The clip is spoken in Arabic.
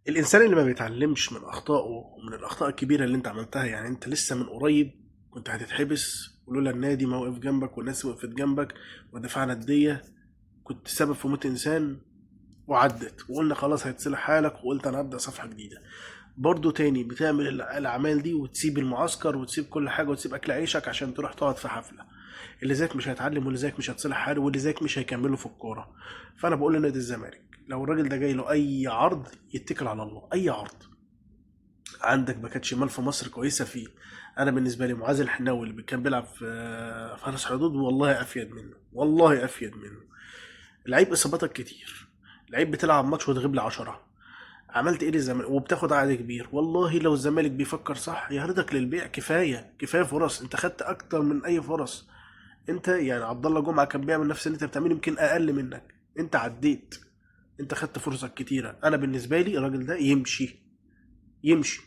الانسان اللي ما بيتعلمش من اخطائه ومن الاخطاء الكبيره اللي انت عملتها، يعني انت لسه من قريب كنت هتتحبس، ولولا النادي ما وقف جنبك والناس وقفت جنبك ودفعنا الديه، كنت سبب في موت انسان، وعدت وقلنا خلاص هيتصلح حالك، وقلت انا هبدا صفحه جديده. برضو تاني بتعمل الاعمال دي وتسيب المعسكر وتسيب كل حاجه وتسيب اكل عيشك عشان تروح تقعد في حفله. اللي زيك مش هيتعلم، واللي زيك مش هتصلح حاله، واللي زيك مش هيكملوا في الكوره. فانا بقول لنادي الزمالك لو الراجل ده جاي له اي عرض يتكل على الله، اي عرض. عندك باكات شمال في مصر كويسه فيه. انا بالنسبه لي معاذ الحناوي اللي كان بيلعب في حرس حدود والله افيد منه، والله افيد منه. لعيب اصاباتك كتير، لعيب بتلعب ماتش وتغيب لي 10. عملت ايه للزمالك وبتاخد عقد كبير؟ والله لو الزمالك بيفكر صح يعرضك للبيع. كفايه كفايه فرص، انت خدت اكتر من اي فرص. انت يعني عبد الله جمعه كان بيعمل نفس اللي انت بتعمله، يمكن اقل منك. انت عديت، انت خدت فرصك كتيره. انا بالنسبه لي الراجل ده يمشي، يمشي.